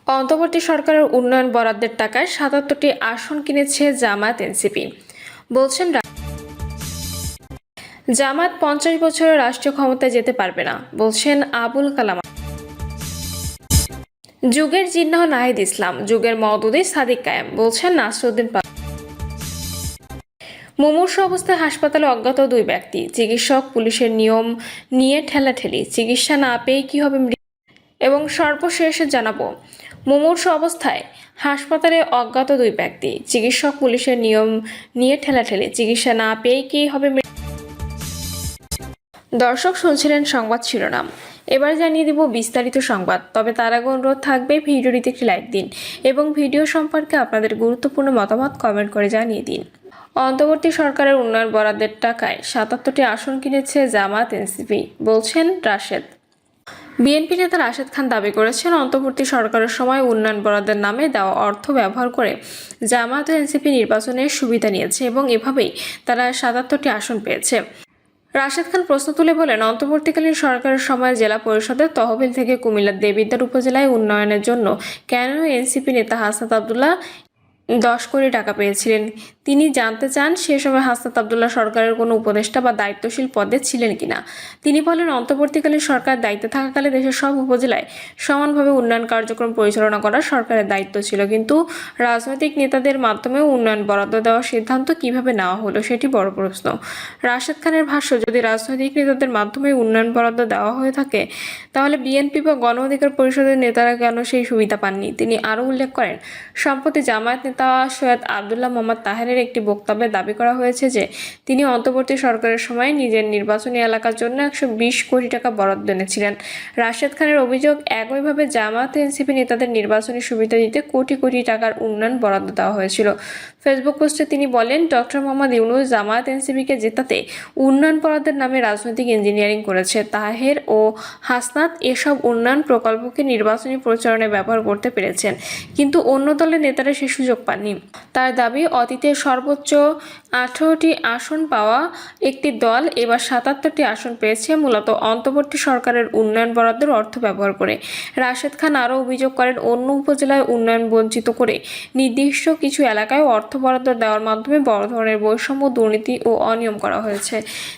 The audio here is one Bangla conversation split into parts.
অন্তর্বর্তী সরকারের উন্নয়ন বরাদ্দের টাকায় ৭৭টি আসন কিনেছে জামায়াত এনসিপি। বলছেন জামায়াত ৫০ বছরের রাষ্ট্রীয় ক্ষমতায় যেতে পারবে না, বলছেন আবুল কালাম। যুগের জিন্নাহ নাহিদ ইসলাম, যুগের মওদুদি সাদিক কায়েম, বলছেন নাসরুদ্দিন। মুমূর্ষু অবস্থায় হাসপাতালে অজ্ঞাত দুই ব্যক্তি, চিকিৎসক পুলিশের নিয়ম নিয়ে ঠেলাঠেলি, চিকিৎসা না পেয়ে কি হবে এবং সর্বশেষে জানাবো মুমূর্ষু অবস্থায় হাসপাতালে অজ্ঞাত দুই ব্যক্তি, চিকিৎসক পুলিশের নিয়ম নিয়ে ঠেলাঠেলি, চিকিৎসা না পেয়ে কি হবে। দর্শক শুনছিলেন সংবাদ শিরোনাম, এবার জানিয়ে দিব বিস্তারিত সংবাদ। তবে তার আগে অনুরোধ থাকবে ভিডিওটিতে একটি লাইক দিন এবং ভিডিও সম্পর্কে আপনাদের গুরুত্বপূর্ণ মতামত কমেন্ট করে জানিয়ে দিন। অন্তর্বর্তী সরকারের উন্নয়ন বরাদ্দের টাকায় ৭৭টি আসন কিনেছে জামায়াত এনসিপি, বলছেন রাশেদ। বিএনপি নেতা রাশেদ খান দাবি করেছেন, অন্তর্বর্তী সরকারের সময় উন্নয়ন বরাদ্দের নামে দেওয়া অর্থ ব্যবহার করে জামায়াত ও এনসিপি নির্বাচনের সুবিধা নিয়েছে এবং এভাবেই তারা ৭৭টি আসন পেয়েছে। রাশেদ খান প্রশ্ন তুলে বলেন, অন্তর্বর্তীকালীন সরকারের সময় জেলা পরিষদের তহবিল থেকে কুমিল্লার দেবিদ্বার উপজেলায় উন্নয়নের জন্য কেন এনসিপি নেতা হাসনাত আবদুল্লাহ 10 কোটি টাকা পেয়েছিলেন। তিনি জানতে চান সে সময় হাসনাত আবদুল্লাহ সরকারের কোনো উপদেষ্টা বা দায়িত্বশীল পদে ছিলেন কিনা। তিনি বলেন, অন্তর্বর্তীকালীন সরকার দায়িত্বে থাকাকালে দেশের সব উপজেলায় সমানভাবে উন্নয়ন কার্যক্রম পরিচালনা করা সরকারের দায়িত্ব ছিল, কিন্তু রাজনৈতিক নেতাদের মাধ্যমে উন্নয়ন বরাদ্দ দেওয়ার সিদ্ধান্ত কিভাবে নেওয়া হলো সেটি বড় প্রশ্ন। রাশেদ খানের ভাষ্য, যদি রাজনৈতিক নেতাদের মাধ্যমে উন্নয়ন বরাদ্দ দেওয়া হয়ে থাকে তাহলে বিএনপি বা গণ অধিকার পরিষদের নেতারা কেন সেই সুবিধা পাননি। তিনি আরও উল্লেখ করেন, সম্প্রতি জামায়াত নেতা সৈয়দ আবদুল্লাহ মোহাম্মদ তাহেরের একটি বক্তব্যে দাবি করা হয়েছে যে তিনি অন্তর্বর্তী সরকারের সময় নিজের নির্বাচনী এলাকার জন্য 120 কোটি টাকা বরাদ্দ এনেছিলেন। রাশেদ খানের অভিযোগ, একইভাবে জামায়াত এনসিপি নেতাদের নির্বাচনী সুবিধা দিতে কোটি কোটি টাকার উন্নয়ন বরাদ্দ দেওয়া হয়েছিল। ফেসবুক পোস্টে তিনি বলেন, ডক্টর মোহাম্মদ ইউনূস জামায়াত এনসিপিকে জেতাতে উন্নয়ন বরাদ্দের নামে রাজনৈতিক ইঞ্জিনিয়ারিং করেছে। তাহের ও হাসনাত এসব উন্নয়ন প্রকল্পকে নির্বাচনী প্রচারণায় ব্যবহার করতে পেরেছেন, কিন্তু অন্য দলের নেতারা সে সুযোগ পাননি। তার দাবি, অতীতে সর্বোচ্চ 18টি আসন পাওয়া একটি দল এবার 77টি আসন পেয়েছে, মূলত অন্তর্বর্তী সরকারের উন্নয়ন বরাদ্দের অর্থ ব্যবহার করে। রাশেদ খান আরও অভিযোগ করেন, অন্য উপজেলায় উন্নয়ন বঞ্চিত করে নির্দিষ্ট কিছু এলাকায় অর্থ বরাদ্দ দেওয়ার মাধ্যমে বড় ধরনের বৈষম্য, দুর্নীতি ও অনিয়ম করা হয়েছে।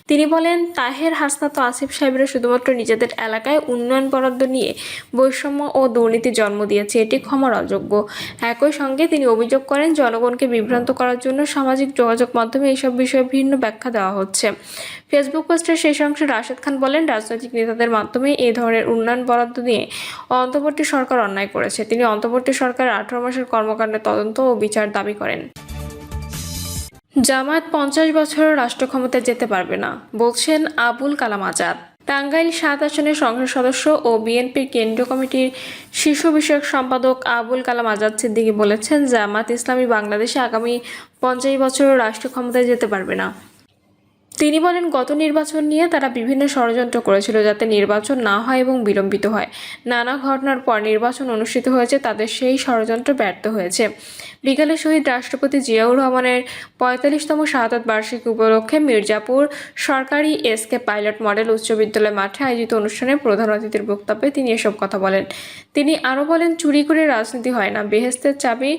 তিনি বলেন, তাহের, হাসনাত ও আসিফ সাহেবরা শুধুমাত্র নিজেদের এলাকায় উন্নয়ন বরাদ্দ নিয়ে বৈষম্য ও দুর্নীতি জন্ম দিয়েছে, এটি ক্ষমার অযোগ্য। একই সঙ্গে তিনি অভিযোগ করেন, জনগণকে বিভ্রান্ত করার জন্য সামাজিক যোগাযোগ মাধ্যমে এসব বিষয়ে ভিন্ন ব্যাখ্যা দেওয়া হচ্ছে। ফেসবুক পোস্টের শেষ অংশে রাশেদ খান বলেন, রাজনৈতিক নেতাদের মাধ্যমে এই ধরনের উন্নয়ন বরাদ্দ নিয়ে অন্তর্বর্তী সরকার অন্যায় করেছে। তিনি অন্তর্বর্তী সরকারের 18 মাসের কর্মকাণ্ডের তদন্ত ও বিচার দাবি করেন। জামায়াত 50 বছরের রাষ্ট্র ক্ষমতায় যেতে পারবে না, বলছেন আবুল কালাম আজাদ। টাঙ্গাইল 7 আসনের সংসদ সদস্য ও বিএনপির কেন্দ্রীয় কমিটির শীর্ষ বিষয়ক সম্পাদক আবুল কালাম আজাদ সিদ্দিকী বলেছেন, জামায়াত ইসলামী বাংলাদেশে আগামী 50 বছরের রাষ্ট্র ক্ষমতায় যেতে পারবে না। তিনি বলেন, গত নির্বাচন নিয়ে তারা বিভিন্ন ষড়যন্ত্র করেছিল যাতে নির্বাচন না হয় এবং বিলম্বিত হয়। নানা ঘটনার পর নির্বাচন অনুষ্ঠিত হয়েছে, তাদের সেই ষড়যন্ত্র ব্যর্থ হয়েছে। বিকালে শহীদ রাষ্ট্রপতি জিয়াউর রহমানের 45তম শাহাদাত বার্ষিকী উপলক্ষে মির্জাপুর সরকারি এসকে পাইলট মডেল উচ্চ বিদ্যালয় মাঠে আয়োজিত অনুষ্ঠানে প্রধান অতিথির বক্তব্যে তিনি এসব কথা বলেন। তিনি আরও বলেন, চুরি করে রাজনীতি হয় না, বেহেশতের চাবি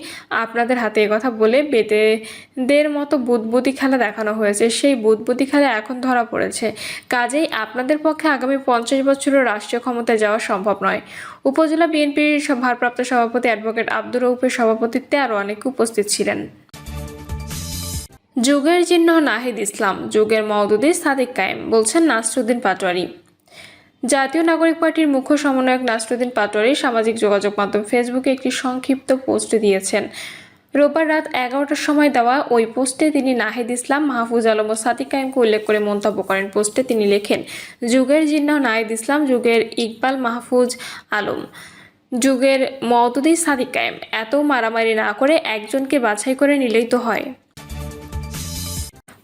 আপনাদের হাতে, কথা বলে বেতেদের মতো বুদবুদি খেলা দেখানো হয়েছে। সেই বুদবুদি খেলা এখন ধরা পড়েছে, কাজেই আপনাদের পক্ষে আগামী 50 বছরের রাষ্ট্রীয় ক্ষমতায় যাওয়া সম্ভব নয়। উপজেলা বিএনপির ভারপ্রাপ্ত সভাপতি অ্যাডভোকেট আব্দুর রউফের সভাপতিত্বে আরও অনেকে উপস্থিত ছিলেন। যুগের জিন্নাহ নাহিদ ইসলাম, যুগের মওদুদি সাদিক কায়েম, বলছেন নাসরুদ্দিন পাটোয়ারি। জাতীয় নাগরিক পার্টির মুখ্য সমন্বয়ক নাসরুদ্দিন পাটোয়ারি সামাজিক যোগাযোগ মাধ্যম ফেসবুকে একটি সংক্ষিপ্ত পোস্ট দিয়েছেন। রোববার রাত 11টার সময় দেওয়া ওই পোস্টে তিনি নাহিদ ইসলাম, মাহফুজ আলম ও সাদিক কায়েমকে উল্লেখ করে মন্তব্য করেন। পোস্টে তিনি লেখেন, যুগের জিন্নাহ নাহিদ ইসলাম, যুগের ইকবাল মাহফুজ আলম, যুগের মওদুদি সাদিক কায়েম, এত মারামারি না করে একজনকে বাছাই করে নিলেই তো হয়।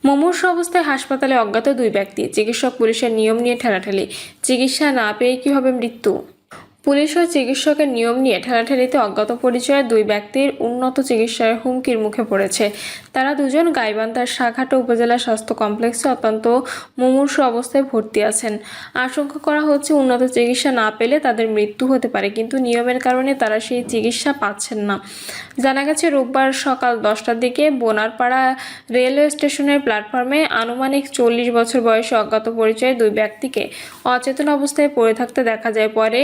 মুমূর্ষু অবস্থায় হাসপাতালে অজ্ঞাত দুই ব্যক্তি, চিকিৎসক পুলিশের নিয়ম নিয়ে ঠেলাঠেলি, চিকিৎসা না পেয়ে কি হবে মৃত্যু। পুলিশ ও চিকিৎসকের নিয়ম নিয়ে ঠেলাঠেলিতে অজ্ঞাত পরিচয়ে দুই ব্যক্তির উন্নত চিকিৎসার হুমকির মুখে পড়েছে। তারা দুজন গাইবান্ধার সাঘাটা উপজেলা স্বাস্থ্য কমপ্লেক্সে অত্যন্ত মুমূর্ষু অবস্থায় ভর্তি আছেন। আশঙ্কা করা হচ্ছে উন্নত চিকিৎসা না পেলে তাদের মৃত্যু হতে পারে, কিন্তু নিয়মের কারণে তারা সেই চিকিৎসা পাচ্ছেন না। জানা গেছে, রোববার সকাল 10টার দিকে বোনারপাড়া রেলওয়ে স্টেশনের প্ল্যাটফর্মে আনুমানিক 40 বছর বয়সী অজ্ঞাত পরিচয়ে দুই ব্যক্তিকে অচেতন অবস্থায় পড়ে থাকতে দেখা যায়। পরে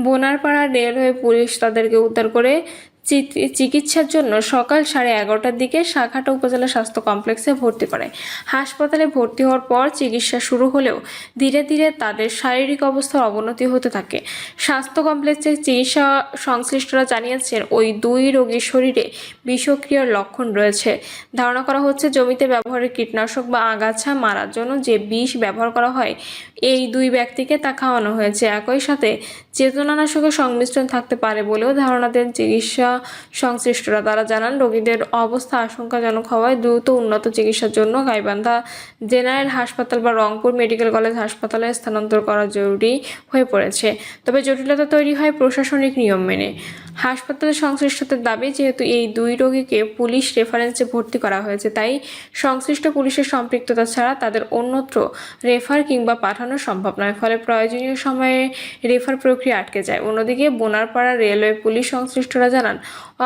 বোনারপাড়া রেলওয়ে পুলিশ তাদেরকে উদ্ধার করে চিকিৎসার জন্য সকাল 11:30টার দিকে সাঘাটা উপজেলা স্বাস্থ্য কমপ্লেক্সে ভর্তি করে। হাসপাতালে ভর্তি হওয়ার পর চিকিৎসা শুরু হলেও ধীরে ধীরে তাদের শারীরিক অবস্থার অবনতি হতে থাকে। স্বাস্থ্য কমপ্লেক্সের চিকিৎসা সংশ্লিষ্টরা জানিয়েছেন, ওই দুই রোগীর শরীরে বিষক্রিয়ার লক্ষণ রয়েছে। ধারণা করা হচ্ছে জমিতে ব্যবহারের কীটনাশক বা আগাছা মারার জন্য যে বিষ ব্যবহার করা হয়, এই দুই ব্যক্তিকে তা খাওয়ানো হয়েছে। একই সাথে চেতনানাশকের সংমিশ্রণ থাকতে পারে বলেও ধারণা দেন চিকিৎসা সংশ্লিষ্টরা। তারা জানান, রোগীদের অবস্থা আশঙ্কাজনক হওয়ায় দ্রুত উন্নত চিকিৎসার জন্য গাইবান্ধা জেনারেল হাসপাতাল বা রংপুর মেডিকেল কলেজ হাসপাতালে স্থানান্তর করা জরুরি হয়ে পড়েছে। তবে জটিলতা তৈরি হয় প্রশাসনিক নিয়ম মেনে। হাসপাতালের সংশ্লিষ্টদের দাবি, যেহেতু এই দুই রোগীকে পুলিশ রেফারেন্সে ভর্তি করা হয়েছে, তাই সংশ্লিষ্ট পুলিশের সম্পৃক্ততা ছাড়া তাদের অন্যত্র রেফার কিংবা পাঠানো সম্ভব নয়। ফলে প্রয়োজনীয় সময়ে রেফার প্রক্রিয়া আটকে যায়। অন্যদিকে বোনারপাড়া রেলওয়ে পুলিশ সংশ্লিষ্টরা জানান,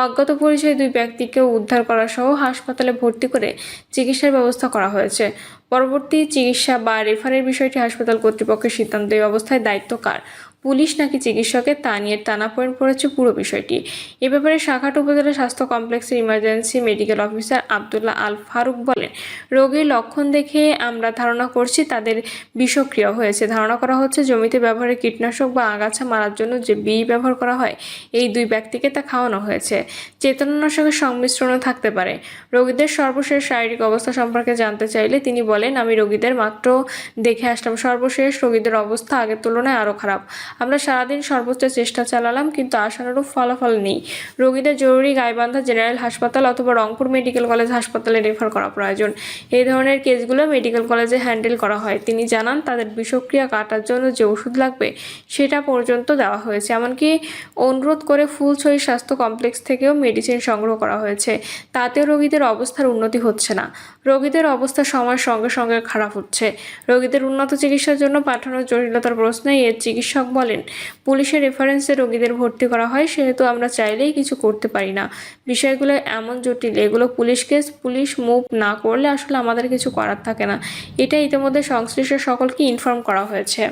অজ্ঞাত পরিচয় দুই ব্যক্তিকে উদ্ধার করা সহ হাসপাতালে ভর্তি করে চিকিৎসার ব্যবস্থা করা হয়েছে। পরবর্তী চিকিৎসা বা রেফারের বিষয়টি হাসপাতাল কর্তৃপক্ষের সিদ্ধান্ত। এই অবস্থায় দায়িত্ব কার, পুলিশ নাকি চিকিৎসকের, তা নিয়ে টানাপোড়েন পড়েছে পুরো বিষয়টি। এ ব্যাপারে সাঘাটা উপজেলা স্বাস্থ্য কমপ্লেক্সের emergency medical officer Abdullah Al Faruk বলেন, রোগীর লক্ষণ দেখে আমরা ধারণা করছি তাদের বিষক্রিয়া হয়েছে। ধারণা করা হচ্ছে জমিতে ব্যবহারের কীটনাশক বা আগাছা মারার জন্য যে বিষ ব্যবহার করা হয়, এই দুই ব্যক্তিকে তা খাওয়ানো হয়েছে। চেতনানাশকের সংমিশ্রণও থাকতে পারে। রোগীদের সর্বশেষ শারীরিক অবস্থা সম্পর্কে জানতে চাইলে তিনি বলেন, আমি রোগীদের মাত্র দেখে আসলাম। সর্বশেষ রোগীদের অবস্থা আগের তুলনায় আরও খারাপ। আমরা সারাদিন সর্বোচ্চ চেষ্টা চালালাম, কিন্তু আশানুরূপ ফলাফল নেই। রোগীদের জরুরি গাইবান্ধা জেনারেল হাসপাতাল অথবা রংপুর মেডিকেল কলেজ হাসপাতালে রেফার করা প্রয়োজন। এই ধরনের কেসগুলো মেডিকেল কলেজে হ্যান্ডেল করা হয়। তিনি জানান, তাদের বিষক্রিয়া কাটার জন্য যে ওষুধ লাগবে সেটা পর্যন্ত দেওয়া হয়েছে। এমনকি অনুরোধ করে ফুলছড়ি স্বাস্থ্য কমপ্লেক্স থেকেও মেডিসিন সংগ্রহ করা হয়েছে। তাতেও রোগীদের অবস্থার উন্নতি হচ্ছে না। রোগীদের অবস্থা সময়ের সঙ্গে সঙ্গে খারাপ হচ্ছে। রোগীদের উন্নত চিকিৎসার জন্য পাঠানোর জটিলতার প্রশ্নে এর চিকিৎসক বলেন, পুলিশের রেফারেন্সে রোগীদের ভর্তি করা হয়, সেহেতু আমরা চাইলেই কিছু করতে পারি না। বিষয়গুলো এমন জটিল, এগুলো পুলিশ কেস। পুলিশ মুভ না করলে আসলে আমাদের কিছু করার থাকে না। এটা ইতিমধ্যে সংশ্লিষ্ট সকলকে ইনফর্ম করা হয়েছে।